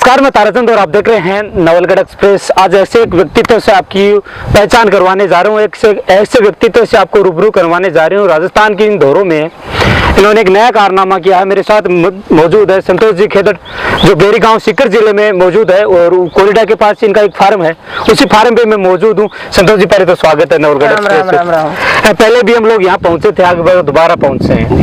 नमस्कार, मैं ताराचंद और आप देख रहे हैं नवलगढ़ एक्सप्रेस। आज ऐसे एक व्यक्तित्व से आपकी पहचान करवाने जा रहा हूँ, ऐसे व्यक्तित्व से आपको रूबरू करवाने जा रही हूँ। राजस्थान की इन दौरों में इन्होंने एक नया कारनामा किया है। मेरे साथ मौजूद है संतोष जी खेदड़, जो बेरी गांव सीकर जिले में मौजूद है और कोरिडा के पास इनका एक फार्म है, उसी फार्म पे मैं मौजूद हूँ। संतोष जी, पहले तो स्वागत है नवलगढ़ एक्सप्रेस। पहले भी हम लोग यहाँ पहुंचे थे, आगे दोबारा पहुंचे हैं।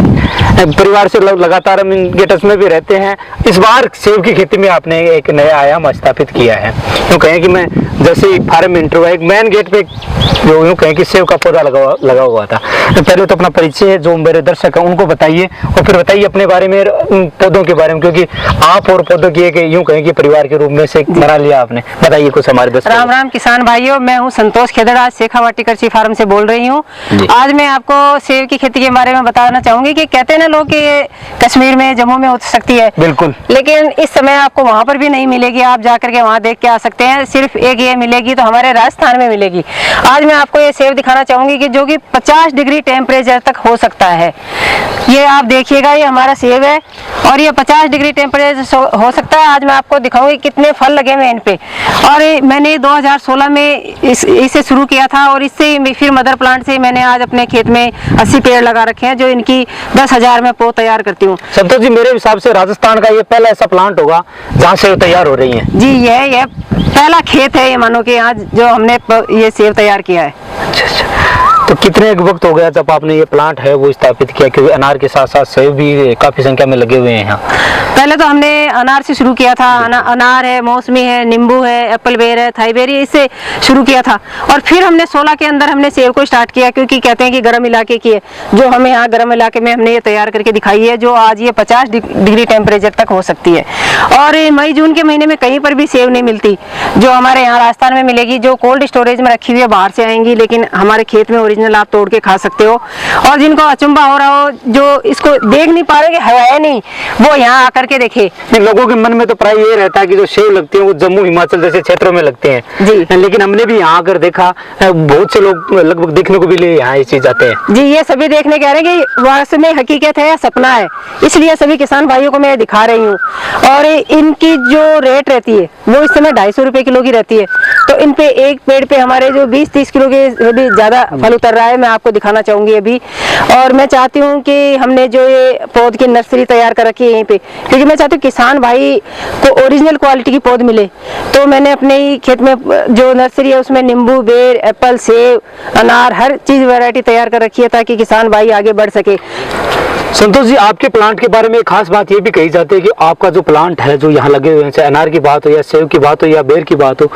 परिवार से लगातार हम इनके टच में भी रहते हैं। इस बार सेब की खेती में आपने एक नया आयाम स्थापित किया है। यूँ कहें कि मैं जैसे ही फार्म में इंटर हुआ, एक मेन गेट पे जो यूँ कहें कि सेब का पौधा लगा हुआ था। पहले तो अपना परिचय जो मेरे दर्शक हैं उनको बताइए और फिर बताइए अपने बारे में, उन पौधों के बारे में, क्योंकि आप और पौधों की एक यूँ कहें कि परिवार के रूप में से बना लिया आपने। बताइए कुछ हमारे दर्शक। राम राम किसान भाइयों, मैं हूँ संतोष खेदड़, आज शेखावाटी कृषि फार्म से बोल रही हूँ। आज मैं आपको सेब की खेती के बारे में बताना चाहूंगी कि कहते हैं ना लोग कि ये कश्मीर में, जम्मू में हो सकती है, बिल्कुल, लेकिन इस समय आपको वहाँ पर भी नहीं मिलेगी। आप जाकर के वहाँ देख के आ सकते हैं। सिर्फ एक ये मिलेगी तो हमारे राजस्थान में मिलेगी। आज मैं आपको ये सेब दिखाना चाहूंगी कि जो कि 50 डिग्री टेम्परेचर तक हो सकता है। ये आप देखिएगा, ये हमारा सेब है और ये 50 डिग्री टेम्परेचर हो सकता है। आज मैं आपको दिखाऊंगी कितने फल लगे हुए इन पे। और मैंने 2016 में इसे शुरू किया था और इससे फिर मदर प्लांट से मैंने आज अपने खेत में 80 पेड़ लगा रखे हैं, जो इनकी 10,000 में पौध तैयार करती हूँ। संतोष जी, मेरे हिसाब से राजस्थान का ये पहला ऐसा प्लांट होगा जहाँ सेब तैयार हो रही है। जी, ये पहला खेत है, ये मानो कि आज जो हमने ये सेब तैयार किया है। तो कितने वक्त हो गया जब आपने ये प्लांट है वो स्थापित किया, क्योंकि अनार के साथ साथ सेब भी काफी संख्या में लगे हुए हैं यहाँ? पहले तो हमने अनार से शुरू किया था। अनार है, मौसमी है, नींबू है, एप्पल बेर है, थाई बेरी, इससे शुरू किया था। और फिर हमने 16 के अंदर हमने सेब को स्टार्ट किया, क्योंकि कहते हैं कि गर्म इलाके की है, जो हमें यहाँ गर्म इलाके में हमने ये तैयार करके दिखाई है, जो आज ये 50 डिग्री टेम्परेचर तक हो सकती है। और मई जून के महीने में कहीं पर भी सेब नहीं मिलती, जो हमारे यहाँ राजस्थान में मिलेगी, जो कोल्ड स्टोरेज में रखी हुई है, बाहर से आएंगी, लेकिन हमारे खेत में ओरिजिनल आप तोड़ के खा सकते हो। और जिनको अचंभा हो रहा हो, जो इसको देख नहीं पा रहे है नहीं, वो यहाँ आकर के देखे। लोगों के मन में तो प्राय ये रहता है कि जो सेब लगते हैं वो जम्मू हिमाचल जैसे क्षेत्रों में लगते हैं जी, लेकिन हमने भी यहाँ आकर देखा, बहुत से लोग लगभग देखने को भी लिए यहाँ ये चीज आते हैं। जी, ये सभी देखने कह रहे हैं कि वास्तव में हकीकत है या सपना है, इसलिए सभी किसान भाइयों को मैं दिखा रही हूँ। और इनकी जो रेट रहती है वो इस समय 250 रुपए किलो की रहती है। तो इन पे एक पेड़ पे हमारे जो 20-30 किलो के भी ज्यादा फल उतर रहा है, मैं आपको दिखाना चाहूंगी अभी। और मैं चाहती हूँ कि हमने जो ये पौध की नर्सरी तैयार कर रखी है यहीं पे, क्योंकि मैं चाहती हूँ किसान भाई को ओरिजिनल क्वालिटी की पौध मिले। तो मैंने अपने ही खेत में जो नर्सरी है उसमें नींबू, बेर, एप्पल, सेब, अनार, हर चीज वैरायटी तैयार कर रखी है, ताकि किसान भाई आगे बढ़ सके। संतोष जी, आपके प्लांट के बारे में एक खास बात ये भी कही जाती है कि आपका जो प्लांट है, जो यहाँ लगे हुए हैं, चाहे अनार की बात हो या सेब की बात हो या बेर की बात हो,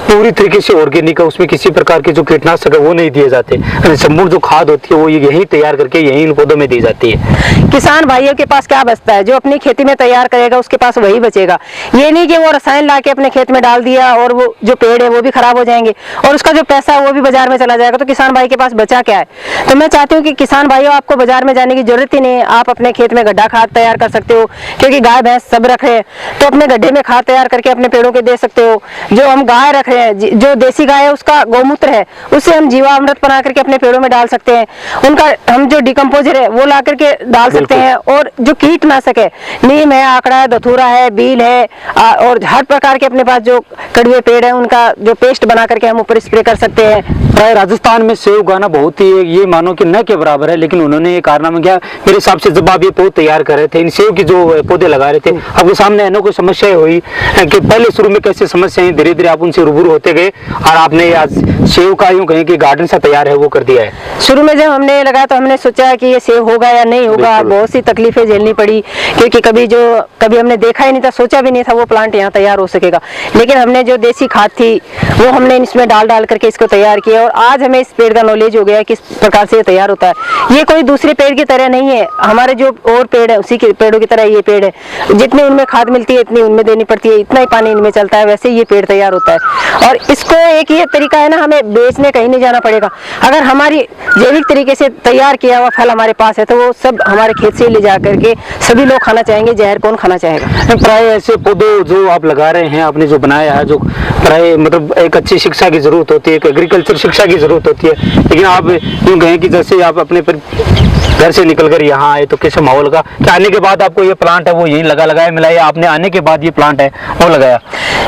पूरी तरीके से ऑर्गेनिक है। उसमें किसी प्रकार के जो कीटनाशक है वो नहीं दिए जाते। संपूर्ण जो खाद होती है वो यही तैयार करके यही इन पौधों में दी जाती है। किसान भाइयों के पास क्या बचता है? जो अपनी खेती में तैयार करेगा उसके पास वही बचेगा। ये नहीं कि वो रसायन ला के अपने खेत में डाल दिया और वो जो पेड़ है वो भी खराब हो जाएंगे और उसका जो पैसा है वो भी बाजार में चला जाएगा। तो किसान भाई के पास बचा क्या है? तो मैं चाहती हूँ कि किसान भाइयों, आपको बाजार में जाने की जरूरत ही नहीं है। आप अपने खेत में गड्ढा खाद तैयार कर सकते हो, क्योंकि गाय भैंस सब रख रहे हैं, तो अपने गड्ढे में खाद तैयार करके अपने पेड़ों के दे सकते हो। जो हम गाय रख रहे हैं, जो देसी गाय है उसका गौमूत्र है, उससे हम जीवामृत बना करके अपने पेड़ों में डाल सकते हैं। उनका हम जो डिकम्पोजर है वो ला करके डाल सकते हैं। और जो कीटनाशक है, नीम है, आंकड़ा है, धतूरा है, बील है, और हर प्रकार के अपने पास जो कड़वे पेड़ है उनका जो पेस्ट बना करके हम ऊपर स्प्रे कर सकते हैं। राजस्थान में सेब उगाना बहुत ही ये मानो कि न के बराबर है, लेकिन उन्होंने ये कारनामा किया। मेरे हिसाब से जब आप ये पौधे तैयार कर रहे थे, इन सेब की जो पौधे लगा रहे थे, आपके सामने है ना कोई समस्या हुई कि पहले शुरू में कैसे समस्याएं, धीरे धीरे आप उनसे रूबरू होते गए और आपने आज सेब का यूं कहें कि गार्डन सा तैयार है वो कर दिया है। शुरू में जब हमने लगाया तो हमने सोचा कि ये सेब होगा या नहीं होगा, बहुत सी तकलीफें झेलनी पड़ी, क्योंकि कभी हमने देखा ही नहीं था, सोचा भी नहीं था वो प्लांट यहाँ तैयार हो सकेगा। लेकिन हमने जो देसी खाद थी वो हमने इसमें डाल करके इसको तैयार किया और आज हमें इस पेड़ का नॉलेज हो गया है किस प्रकार से ये तैयार होता है। ये कोई दूसरे पेड़ की तरह नहीं है, हमारे जो और पेड़ है उसी के पेड़ों की तरह ये पेड़ है। जितनी उनमें खाद मिलती है इतनी उनमें देनी पड़ती है, इतना ही पानी इनमें चलता है, वैसे ये पेड़ तैयार होता है। और इसको एक ये तरीका है ना, हमें बेचने कहीं नहीं जाना पड़ेगा। अगर हमारी जैविक तरीके से तैयार किया हुआ फल हमारे पास है तो वो सब हमारे खेत से ले जा करके सभी लोग खाना चाहेंगे, जहर कौन खाना चाहेगा। प्राय ऐसे पौधे जो आप लगा रहे हैं, आपने जो बनाया है, जो प्राय मतलब एक अच्छी शिक्षा की जरूरत होती है, एक एग्रीकल्चर शिक्षा की जरूरत होती है, लेकिन आप यूँ कहें कि जैसे आप अपने घर से निकलकर यहाँ आए तो कैसे माहौल का, क्या आने के बाद आपको ये प्लांट है वो यहीं लगाया मिला, या आपने आने के बाद ये प्लांट है वो लगाया?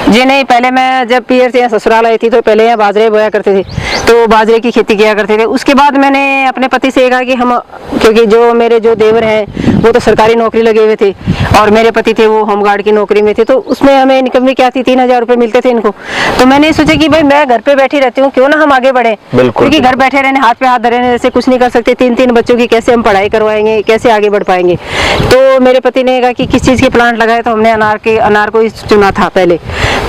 जी नहीं, पहले मैं जब पीयर से यहाँ ससुराल आई थी तो पहले यहाँ बाजरे बोया करते थे, तो बाजरे की खेती किया करते थे। उसके बाद मैंने अपने पति से कहा कि हम, क्योंकि जो मेरे जो देवर हैं वो तो सरकारी नौकरी लगे हुए थे और मेरे पति थे वो होमगार्ड की नौकरी में थे, तो उसमें हमें इनकम भी क्या थी, 3,000 रुपये मिलते थे इनको। तो मैंने सोचा कि भाई मैं घर पे बैठी रहती हूँ, क्यों ना हम आगे बढ़े, क्योंकि घर बैठे रहने हाथ पे हाथ धरे से कुछ नहीं कर सकते। 3-3 बच्चों की कैसे हम पढ़ाई करवाएंगे, कैसे आगे बढ़ पाएंगे। तो मेरे पति ने कहा कि किस चीज़ के प्लांट लगाए, तो हमने अनार को ही चुना था पहले।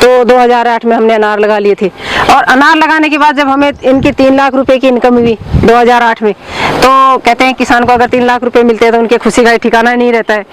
तो 2008 में हमने अनार लगा लिए थे, और अनार लगाने के बाद जब हमें इनकी 3 लाख रुपए की इनकम हुई 2008 में, तो कहते हैं किसान को अगर 3 लाख रुपए मिलते हैं तो उनके खुशी का ठिकाना नहीं रहता है।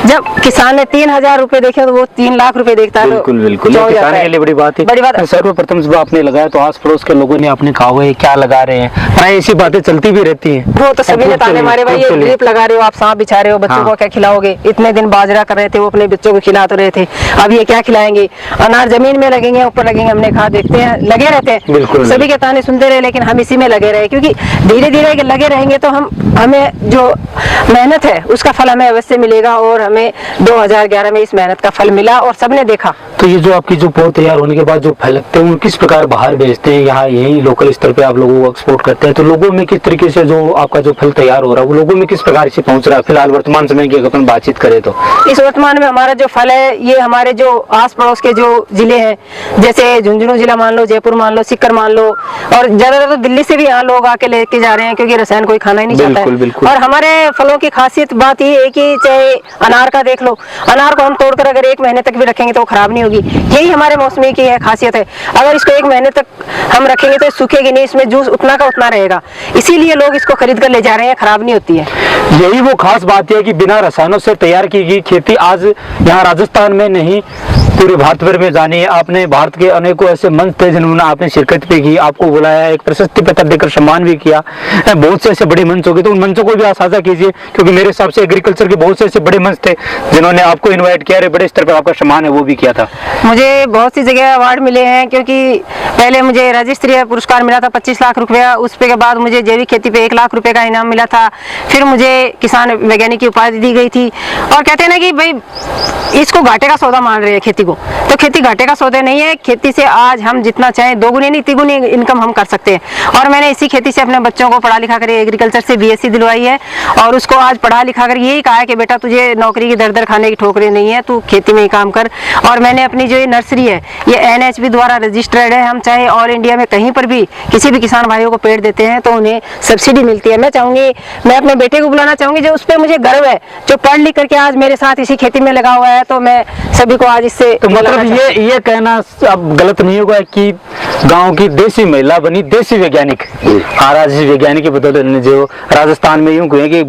जब किसान ने 3,000 रुपए देखे तो वो 3 लाख रुपए देखता है। बिल्कुल बिल्कुल, ये किसान के लिए बड़ी बात है। बड़ी बात। सर्वप्रथम जब आपने लगाया तो आस पड़ोस के लोगों ने आपने कहा हुआ है क्या लगा रहे हैं, प्राय ऐसी बातें चलती भी रहती हैं। वो तो सभी ने ताने मारे, भाई ये ड्रिप लगा रहे हो आप, सांप बिछा रहे हो, बच्चों को क्या खिलाओगे, इतने दिन बाजरा कर रहे थे वो अपने बच्चों को खिला तो रहे थे, अब ये क्या खिलाएंगे, अनार जमीन में लगेंगे ऊपर लगेंगे, हमने कहा देखते हैं, लगे रहते हैं। सभी के ताने सुनते रहे, लेकिन हम इसी में लगे रहे, क्योंकि धीरे धीरे लगे रहेंगे तो हमें जो मेहनत है उसका फल हमें अवश्य मिलेगा, और हमें 2011 में इस मेहनत का फल मिला और सबने देखा। तो ये जो आपकी जो पौध तैयार होने के बाद जो फल लगते हैं, किस प्रकार बाहर भेजते हैं, यहाँ यही लोकल स्तर पे आप लोगों को एक्सपोर्ट करते हैं, तो लोगों में किस तरीके से जो आपका जो फल तैयार हो रहा है वो लोगों में किस प्रकार से पहुंच रहा है फिलहाल वर्तमान समय की अपन बातचीत करें तो? इस वर्तमान में हमारा जो फल है ये हमारे जो आस पड़ोस के जो जिले हैं, जैसे झुंझुनू जिला मान लो, जयपुर मान लो, सीकर मान लो, और ज्यादातर तो दिल्ली से भी यहाँ लोग आके लेके जा रहे हैं, क्योंकि रसायन कोई खाना ही नहीं चाहता है। और हमारे फलों की खासियत बात ये है कि चाहे अनार का देख लो, अनार को हम तोड़कर अगर 1 महीने तक भी रखेंगे तो खराब नहीं होगी, यही हमारे मौसमी की है खासियत है। अगर इसको 1 महीने तक हम रखेंगे तो सूखेगी नहीं, इसमें जूस उतना का उतना रहेगा, इसीलिए लोग इसको खरीद कर ले जा रहे हैं, खराब नहीं होती है। यही वो खास बात है कि बिना रसायनों से तैयार की गई खेती आज यहाँ राजस्थान में नहीं पूरे भारत भर में जानी है। आपने भारत के अनेकों ऐसे मंच थे जिन्होंने आपने शिरकत भी की, आपको बुलाया, एक प्रशस्ति पत्र देकर सम्मान भी किया, बहुत से ऐसे बड़े मंच हो गए, तो उन मंचों को भी आप साझा कीजिए, क्योंकि मेरे हिसाब से एग्रीकल्चर के बहुत से ऐसे बड़े मंच थे जिन्होंने आपको इन्वाइट किया, बड़े स्तर पर आपका सम्मान है वो भी किया था। मुझे बहुत सी जगह अवार्ड मिले हैं, क्योंकि पहले मुझे राज्य स्तरीय पुरस्कार मिला था 25 लाख रुपया, उस के बाद मुझे जैविक खेती पे 1 लाख रुपए का इनाम मिला था, फिर मुझे किसान वैज्ञानिक की उपाधि दी गई थी। और कहते हैं ना कि भाई इसको घाटे का सौदा मान रहे हैं खेती को, तो खेती घाटे का सौदा नहीं है। खेती से आज हम जितना चाहें 2 गुनी नहीं 3 गुनी इनकम हम कर सकते हैं। और मैंने इसी खेती से अपने बच्चों को पढ़ा लिखा कर एग्रीकल्चर से BSc दिलवाई है, और उसको आज पढ़ा लिखा कर यही कहा है कि बेटा तुझे नौकरी की दर खाने की ठोकरें नहीं है, तू खेती में ही काम कर। और मैंने अपनी जो ये नर्सरी है ये NHB द्वारा रजिस्टर्ड है, हम चाहे ऑल इंडिया में कहीं पर भी किसी भी किसान भाइयों को पेड़ देते हैं तो उन्हें सब्सिडी मिलती है। मैं चाहूंगी, मैं अपने बेटे को बुलाना चाहूंगी जो उस पर मुझे गर्व है, जो पढ़ लिख करके आज मेरे साथ इसी खेती में लगा हुआ है, तो मैं सभी को आज इससे तो मतलब ये कहना अब गलत नहीं होगा कि गांव की देसी महिला बनी देसी वैज्ञानिक। आज वैज्ञानिक की बदौलत जो राजस्थान में यूं कहें कि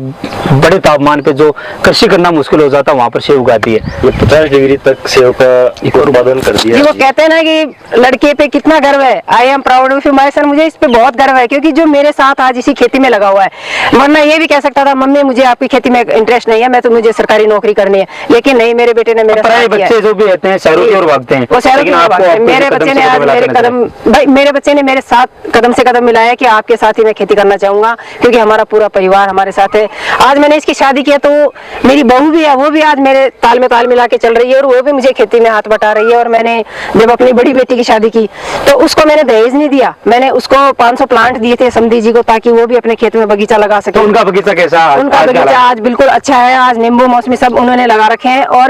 बड़े तापमान पे जो कृषि करना मुश्किल हो जाता वहाँ पर सेव उगाती है। ये 50 डिग्री तक सेव का उत्पादन कर दिया। वो कहते हैं ना कि लड़के पे कितना गर्व है, I am proud of you my son, मुझे इस पे बहुत गर्व है, क्योंकि जो मेरे साथ आज इसी खेती में लगा हुआ है। वरना ये भी कह सकता था मम्मी मुझे आपकी खेती में इंटरेस्ट नहीं है, मैं तो मुझे सरकारी नौकरी करनी है, लेकिन नहीं, मेरे बेटे ने मेरे बच्चे जो भी रहते हैं शहरों की ओर भागते हैं, वो शहरों की ओर भागते हैं। मेरे बच्चे ने आज मेरे कदम, भाई मेरे बच्चे ने मेरे साथ कदम से कदम मिलाया कि आपके साथ ही मैं खेती करना चाहूंगा, क्योंकि हमारा पूरा परिवार हमारे साथ है। आज मैंने इसकी शादी किया तो मेरी बहू भी है, वो भी आज मेरे ताल में ताल मिला के चल रही है, और वो भी मुझे खेती में हाथ बटा रही है। और मैंने जब अपनी बड़ी बेटी की शादी की तो उसको मैंने दहेज नहीं दिया, मैंने उसको 500 प्लांट दिए थे समधी जी को, ताकि वो भी अपने खेत में बगीचा लगा सके। तो उनका बगीचा कैसा? उनका बगीचा आज बिल्कुल अच्छा है, आज नींबू मौसमी सब उन्होंने लगा रखे हैं। और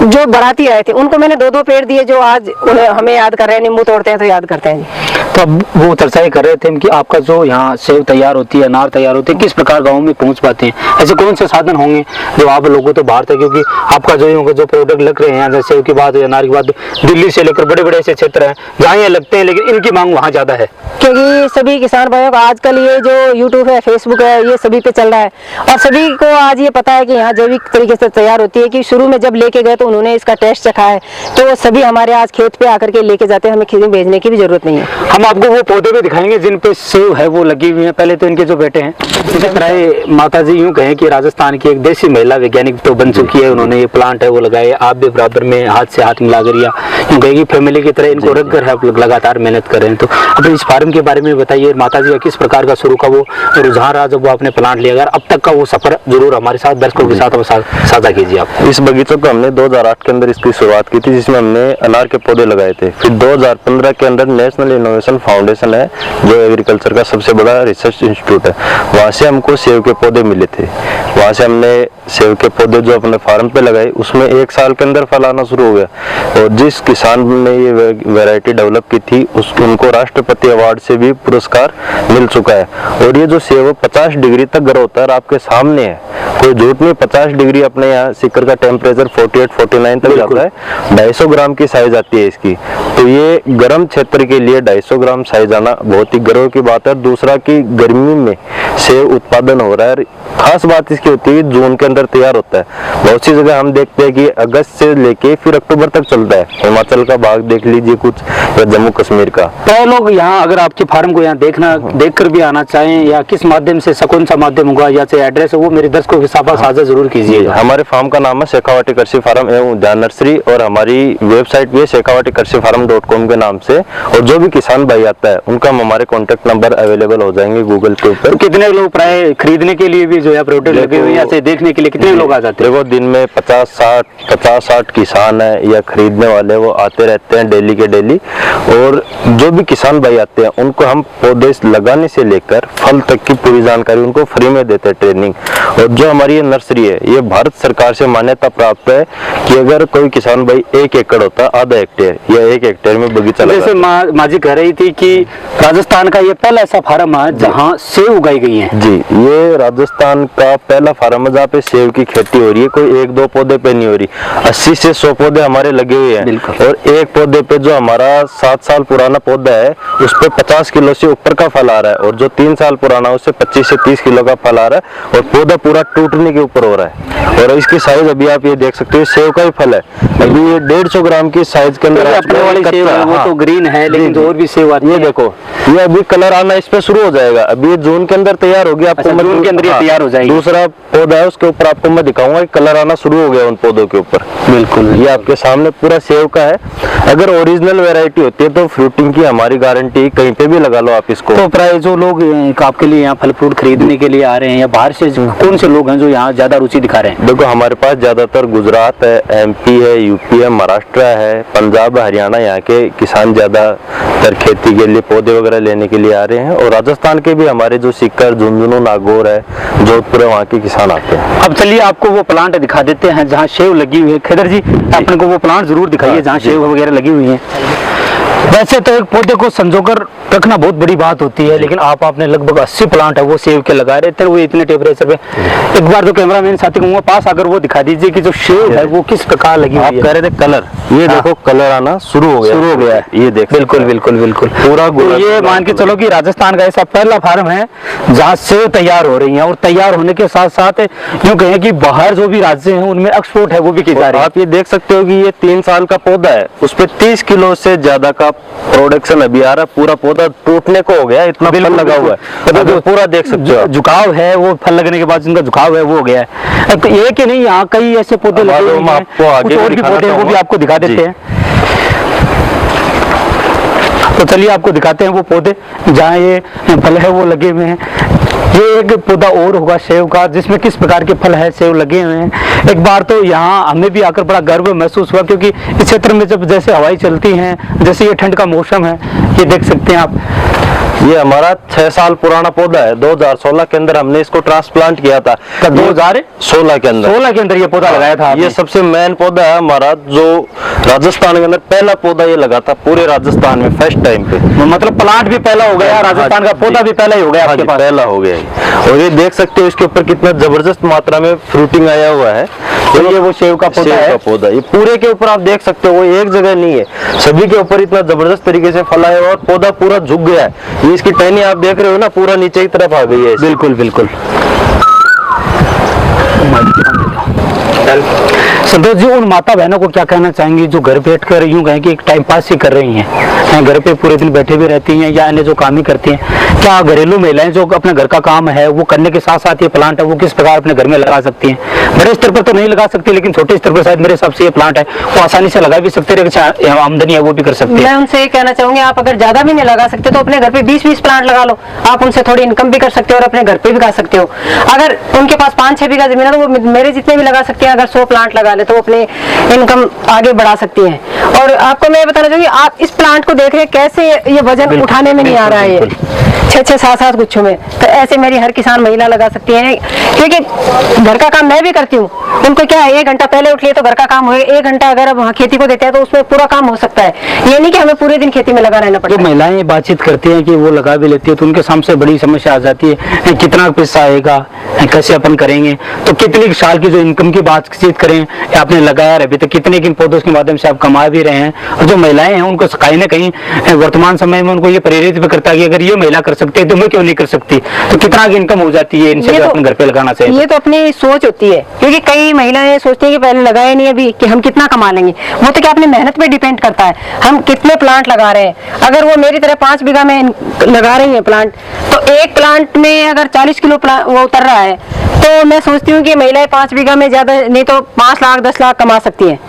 जो बराती आए थे उनको मैंने 2-2 पेड़ दिए, जो आज उन्हें हमें याद कर रहे हैं, नींबू तोड़ते हैं तो याद करते हैं जी। तो अब वो चर्चा ही कर रहे थे कि आपका जो यहाँ सेव तैयार होती है, अनार तैयार होती है, किस प्रकार गाँव में पहुँच पाते हैं, ऐसे कौन से साधन होंगे जो आप लोगों तो बाहर थे, क्योंकि आपका जो प्रोडक्ट लग रहे हैं सेव की बात, अनार की बात, दिल्ली से लेकर बड़े बड़े ऐसे क्षेत्र हैं जहाँ ये लगते हैं, लेकिन इनकी मांग वहाँ ज्यादा है। क्योंकि सभी किसान भाइयों का आजकल ये जो YouTube है, Facebook है, ये सभी पे चल रहा है, और सभी को आज ये पता है कि यहाँ जैविक तरीके से तैयार होती है। कि शुरू में जब लेके गए तो उन्होंने इसका टेस्ट चखा है, तो वो सभी हमारे आज खेत पे आकर के लेके जाते हैं, हमें खेत में भेजने की भी जरूरत नहीं है। हम आपको वो पौधे भी दिखाएंगे जिन पे सेव है वो लगी हुई है। पहले तो इनके जो बेटे हैं, जैसे प्राय माता जी यूं कहें कि राजस्थान की एक देसी महिला वैज्ञानिक तो बन चुकी है, उन्होंने ये प्लांट है वो लगाए, आप भी बराबर में हाथ से हाथ मिला कर या यूं कहें कि फैमिली की तरह इनको रख कर आप लोग लगातार मेहनत कर रहे हैं। तो अब इस फार्म के बारे में बताइए, माता जी का किस प्रकार का शुरू का वो रुझान रहा जब वो आपने प्लांट लिया, अगर अब तक का वो सफर जरूर हमारे साथ दर्शकों के साथ साझा कीजिए आप। इस बगीचों को हमने 2008 के अंदर इसकी शुरुआत की थी, जिसमें हमने अनार के पौधे लगाए थे। फिर 2015 के अंदर नेशनल इनोवेशन फाउंडेशन है, जो एग्रीकल्चर का सबसे बड़ा रिसर्च इंस्टीट्यूट है, वहाँ से हमको सेब के पौधे मिले थे। वहाँ से हमने सेब के पौधे जो अपने फार्म पे लगाए, उसमें 1 साल के अंदर फल आना शुरू हो गया। और जिस किसान ने ये वैरायटी डेवलप की थी, उनको राष्ट्रपति अवार्ड से भी पुरस्कार मिल चुका है। और ये जो सेब 50 डिग्री तक ग्रो होता है, आपके सामने है, कोई झूठ नहीं। 50 डिग्री अपने यहाँ सिक्कर का टेम्परेचर 48-49 तक जाता है। 250 ग्राम की साइज आती है इसकी। तो ये गर्म क्षेत्र के लिए 250 ग्राम साइज आना बहुत ही गर्व की बात है। दूसरा कि गर्मी में सेब उत्पादन हो रहा है। खास बात इसकी होती है जून के अंदर तैयार होता है। बहुत सी जगह हम देखते हैं कि अगस्त से लेके फिर अक्टूबर तक चलता है। हिमाचल का भाग देख लीजिए कुछ, या जम्मू कश्मीर का। तो लोग यहाँ अगर आपके फार्म को यहाँ देख कर भी आना चाहें, या किस माध्यम से, कौन सा माध्यम होगा या चाहे एड्रेस है, वो मेरे दर्शकों के साथ साझा जरूर कीजिएगा। हमारे फार्म का नाम है शेखावाटी कृषि फार्म एवं उद्यान नर्सरी, और हमारी वेबसाइट भी है शेखावाटीकृषिफार्म.com के नाम से। और जो भी किसान भाई आता है उनका हमारे कॉन्टेक्ट नंबर अवेलेबल हो जाएंगे गूगल के ऊपर। तो कितने लोग प्राय खरीदने के लिए भी जो है प्रोडक्ट लगे हुए हैं, या देखने के लिए कितने लोग आ जाते हैं? देखो, दिन में 50-60 किसान है या खरीदने वाले, वो आते रहते हैं डेली के डेली। और जो भी किसान भाई आते हैं उनको हम पौधे लगाने से लेकर फल तक की पूरी जानकारी उनको फ्री में देते हैं, ट्रेनिंग। और जो हमारी ये नर्सरी है, ये भारत सरकार से मान्यता प्राप्त है कि अगर कोई किसान भाई 1 एकड़ होता है, आधा हेक्टेयर या 1 हेक्टेयर में बगीचा जैसे माँ जी कह रही थी कि राजस्थान का ये पहला ऐसा फार्म है जहाँ सेब उगाई गई है। जी, ये राजस्थान का पहला फार्म है जहाँ पे सेब की खेती हो रही है। कोई 1-2 पौधे पे नहीं हो रही, 80 से 100 पौधे हमारे लगे हुए हैं। और एक पौधे पे जो हमारा 7 साल पुराना पौधा है, उस पे 50 किलो से ऊपर का फल आ रहा है। और जो 3 साल पुराना है, उससे 25 से 30 किलो का फल आ रहा है। और पौधा पूरा टूटने के ऊपर हो रहा है। और इसकी साइज अभी आप ये देख सकते हो, सेब का ही फल है। अभी ये 150 ग्राम की साइज के अंदर अपने वाली सेब है, वो तो ग्रीन है, लेकिन जो और भी सेब आती है, ये देखो, ये अभी कलर आना इस पे शुरू हो जाएगा। अभी ये जून के अंदर तैयार होगी। आपको जून के अंदर ये तैयार हो जाएगी। दूसरा पौधा है, उसके ऊपर आपको मैं दिखाऊंगा, कलर आना शुरू हो गया उन पौधों के ऊपर। बिल्कुल, ये आपके सामने पूरा सेब का है। अगर ओरिजिनल वैरायटी होती है तो फ्रूटिंग की हमारी गारंटी, कहीं पे भी लगा लो आप इसको। तो प्राय जो लोग आपके लिए यहाँ फल फ्रूट खरीदने के लिए आ रहे हैं, या बाहर से कौन से लोग हैं जो यहाँ ज्यादा रुचि दिखा रहे हैं? देखो, हमारे पास ज्यादातर गुजरात है, MP है, UP है, महाराष्ट्र है, पंजाब, हरियाणा, यहाँ के किसान ज्यादातर खेती के लिए पौधे वगैरह लेने के लिए आ रहे हैं। और राजस्थान के भी हमारे जो सीकर, झुंझुनू, नागौर है, जोधपुर है, वहाँ के किसान आते हैं। अब चलिए आपको वो प्लांट दिखा देते हैं जहाँ सेब लगी हुई है। खैदर जी, अपने को वो प्लांट जरूर दिखाइए जहाँ सेब वगैरह लगी हुई है। वैसे तो एक पौधे को संजोकर रखना बहुत बड़ी बात होती है, लेकिन आपने लगभग 80 प्लांट है वो सेब के लगा रहे थे, वो इतने टेम्परेचर पे। एक बार तो कैमरामैन साथी को पास आकर वो दिखा दीजिए कि जो सेब है वो किस प्रकार लगी हुई है। आप कह रहे थे कलर, ये देखो कलर आना शुरू हो गया है। ये देख, बिल्कुल पूरा तो ये मान के चलो कि राजस्थान का ऐसा पहला फार्म है जहाँ सेब तैयार हो रही है। और तैयार होने के साथ साथ यूँ कहें कि बाहर जो भी राज्य हैं उनमें एक्सपोर्ट है वो भी की जा रही है। आप ये देख सकते हो कि ये 3 साल का पौधा है, उस पे 30 किलो से ज्यादा का प्रोडक्शन अभी आ रहा है। पूरा पौधा टूटने को हो गया, इतना फल लगा हुआ है। तो पूरा देख सकते हो, झुकाव है, वो फल लगने के बाद जिनका झुकाव है वो हो गया है। तो एक ही नहीं, यहाँ कई ऐसे पौधे लगे हुए हैं, कुछ और भी पौधे हैं, वो भी आपको दिखा देते हैं। तो चलिए आपको दिखाते हैं वो पौधे जहाँ ये फल है वो लगे हुए हैं। ये एक पौधा और होगा सेब का, जिसमें किस प्रकार के फल है सेब लगे हुए हैं। एक बार तो यहाँ हमें भी आकर बड़ा गर्व महसूस हुआ, क्योंकि इस क्षेत्र में जब जैसे हवाएं चलती हैं, जैसे ये ठंड का मौसम है, ये देख सकते हैं आप। ये हमारा 6 साल पुराना पौधा है। 2016 के अंदर हमने इसको ट्रांसप्लांट किया था। 2016 के अंदर ये पौधा लगाया था। ये सबसे मेन पौधा है हमारा, जो राजस्थान के अंदर पहला पौधा ये लगा था पूरे राजस्थान में फर्स्ट टाइम पे। मतलब प्लांट भी पहला हो गया, राजस्थान का पौधा भी पहला ही हो गया आपके पास। पहला हो गया। और ये देख सकते हो इसके ऊपर कितना जबरदस्त मात्रा में फ्रूटिंग आया हुआ है। तो ये वो सेब का पौधा है। ये पूरे के ऊपर आप देख सकते हो, वो एक जगह नहीं है, सभी के ऊपर इतना जबरदस्त तरीके से फल आया हुआ और पौधा पूरा झुक गया है। ये इसकी टहनी आप देख रहे हो ना, पूरा नीचे की तरफ आ गई है। बिल्कुल संतोष जी, उन माता बहनों को क्या कहना चाहेंगे जो घर बैठकर यूं कहें कि एक टाइम पास ही कर रही हैं, घर पे पूरे दिन बैठे भी रहती हैं या अन्य जो काम ही करती हैं, क्या घरेलू महिलाएं जो अपने घर का काम है वो करने के साथ साथ ये प्लांट है वो किस प्रकार अपने घर में लगा सकती हैं? बड़े स्तर पर तो नहीं लगा सकती, लेकिन छोटे स्तर पर शायद मेरे हिसाब से ये प्लांट है वो आसानी से लगा भी सकते हैं, आमदनी है वो भी कर सकते हैं। मैं उनसे ये कहना चाहूंगी, आप अगर ज्यादा भी नहीं लगा सकते तो अपने घर पे 20-20 प्लांट लगा लो, आप उनसे थोड़ी इनकम भी कर सकते हो और अपने घर पे भी कर सकते हो। अगर उनके पास 5-6 बीघा जमीन है तो वो मेरे जितने भी लगा सकते हैं, अगर 100 प्लांट लगा ले तो वो अपने इनकम आगे बढ़ा सकती हैं। और आपको मैं बताना चाहूंगी, आप इस प्लांट को देख रहे हैं कैसे ये वजन उठाने में नहीं आ रहा है, 6-6, 7-7 गुच्छों में, तो ऐसे मेरी हर किसान महिला लगा सकती है। क्योंकि घर का काम मैं भी करती हूँ, उनको क्या है 1 घंटा पहले उठ लिए तो घर का काम हो गया, 1 घंटा अगर अब वहाँ खेती को देते हैं तो उसमें पूरा काम हो सकता है, ये नहीं कि हमें पूरे दिन खेती में लगा रहना पड़ता है। जो महिलाएं बातचीत करती हैं कि वो लगा भी लेती है तो उनके सामने बड़ी समस्या आ जाती है, कितना पैसा आएगा, कैसे अपन करेंगे, तो कितनी साल की जो इनकम की बातचीत करें, आपने लगाया अभी तो कितने किन पौधों के माध्यम से आप कमा भी रहे हैं। और जो महिलाएं हैं उनको कहीं ना कहीं वर्तमान समय में उनको ये प्रेरित भी करता है कि अगर ये महिला कर सकती है तो मैं क्यों नहीं कर सकती, तो कितना की इनकम हो जाती है इनसे अपने घर पे लगाना चाहिए। ये तो अपनी सोच होती है, क्योंकि कई महिलाएं सोचती है कि पहले लगाए नहीं अभी कि हम कितना कमा लेंगे, वो तो क्या अपनी मेहनत पे डिपेंड करता है, हम कितने प्लांट लगा रहे हैं। अगर वो मेरी तरह 5 बीघा में लगा रही है प्लांट, तो एक प्लांट में अगर 40 किलो वो उतर रहा है, तो मैं सोचती हूँ कि महिलाएं 5 बीघा में ज्यादा नहीं तो 5 लाख 10 लाख कमा सकती हैं।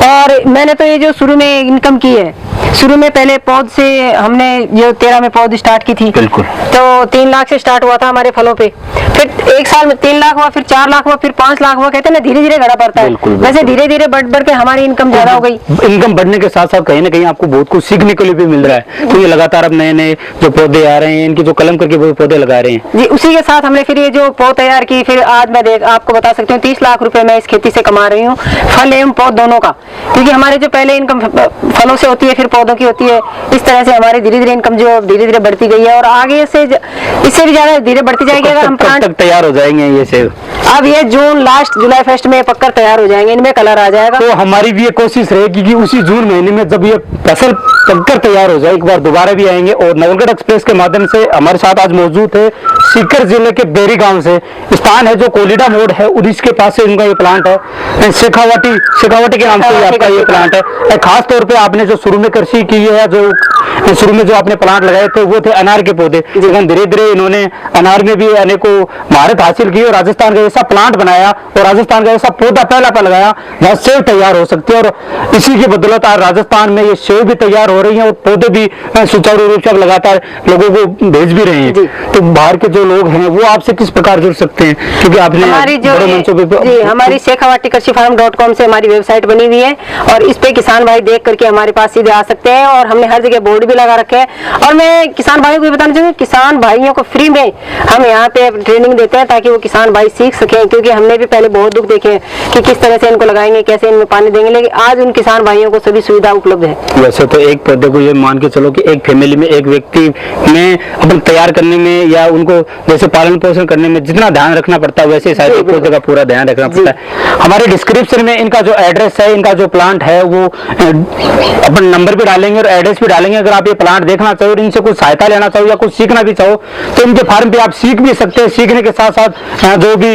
और मैंने तो ये जो शुरू में इनकम की है, शुरू में पहले पौध से हमने जो 13 में पौध स्टार्ट की थी, बिल्कुल, तो 3 लाख से स्टार्ट हुआ था हमारे फलों पे, फिर 1 साल में 3 लाख हुआ, फिर 4 लाख हुआ, फिर 5 लाख हुआ, कहते हैं ना धीरे धीरे घड़ा पड़ता है, वैसे धीरे धीरे बढ़ के हमारी इनकम ज्यादा हो गई। इनकम बढ़ने के साथ साथ कहीं ना कहीं आपको बहुत कुछ सीखने के लिए भी मिल रहा है, तो ये लगातार अब नए नए जो पौधे आ रहे हैं इनकी जो कलम करके वो पौधे लगा रहे हैं जी, उसी के साथ हमने फिर ये जो पौध तैयार की, फिर आज मैं आपको बता सकती हूँ 30 लाख रुपए मैं इस खेती से कमा रही हूँ, फल एवं पौध दोनों का, क्योंकि हमारे जो पहले इनकम फलों से होती है फिर पौधों की होती है, इस तरह से हमारी धीरे धीरे इनकम जो धीरे धीरे बढ़ती गई है और आगे से इससे भी ज्यादा धीरे बढ़ती जाएगी। अगर हम कब तक तैयार हो जाएंगे ये सेब? अब ये जून लास्ट जुलाई फर्स्ट में पक्कर तैयार हो जाएंगे, इनमें कलर आ जाएगा। तो हमारी भी ये कोशिश रहेगी कि उसी जून महीने में जब ये फसल पककर तैयार हो जाए एक बार दोबारा भी आएंगे। और नवलगढ़ एक्सप्रेस के माध्यम से हमारे साथ आज मौजूद है सीकर जिले के बेरी गांव से, स्थान है जो कोलिडा मोड़ है उड़ीस के पास से इनका ये प्लांट है, शेखावटी के नाम से आपका ये प्लांट है। खास तौर पे आपने जो शुरू में कृषि की है, जो शुरू में जो आपने प्लांट लगाए थे वो थे अनार के पौधे, लेकिन धीरे धीरे इन्होंने अनार में भी अनेकों महारत हासिल की और राजस्थान का ऐसा प्लांट बनाया और राजस्थान का ऐसा पौधा पहला लगाया जहाँ सेब तैयार हो सकती है। और इसी की बदौलत आज राजस्थान में ये सेब भी तैयार हो रही है और पौधे भी सुचारू रूप से लगातार लोगों को भेज भी रहे हैं। तो बाहर के जो लोग हैं वो आपसे किस प्रकार जुड़ सकते हैं, क्योंकि आपने हमारी जो हमारी शेखावटी कृषि फार्म.com से हमारी वेबसाइट बनी हुई है और इस पे किसान भाई देख करके हमारे पास सीधे आ सकते हैं और हमने हर जगह बोर्ड भी लगा रखे हैं। और मैं किसान भाइयों को बताना चाहूँगी, किसान भाइयों को फ्री में हम यहाँ पे ट्रेनिंग देते हैं ताकि वो किसान भाई सीख सकें, क्योंकि हमने भी पहले बहुत दुख देखे कि किस तरह से इनको लगाएंगे, कैसे इनमें पानी देंगे, लेकिन आज उन किसान भाइयों को सभी सुविधा उपलब्ध है। वैसे तो एक पौधे को ये मान के चलो कि एक फैमिली में एक व्यक्ति में अपन तैयार करने में या उनको जैसे पालन पोषण करने में जितना ध्यान रखना पड़ता है वैसे शायद एक पौधे का पूरा ध्यान रखना पड़ता है। हमारे डिस्क्रिप्शन में इनका जो एड्रेस है, इनका जो प्लांट है वो अपन नंबर भी डालेंगे और एड्रेस भी डालेंगे। अगर आप ये प्लांट देखना चाहो और इनसे कुछ सहायता लेना चाहो या कुछ सीखना भी चाहो तो इनके फार्म पे आप सीख भी सकते हैं। सीखने के साथ साथ जो भी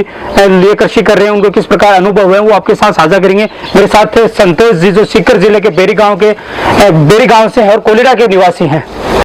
लिए कृषि कर रहे हैं उनको किस प्रकार अनुभव है वो आपके साथ साझा करेंगे। मेरे साथ थे संतोष जी जो सीकर जिले के बेरी गांव से है और कोलिडा के निवासी हैं।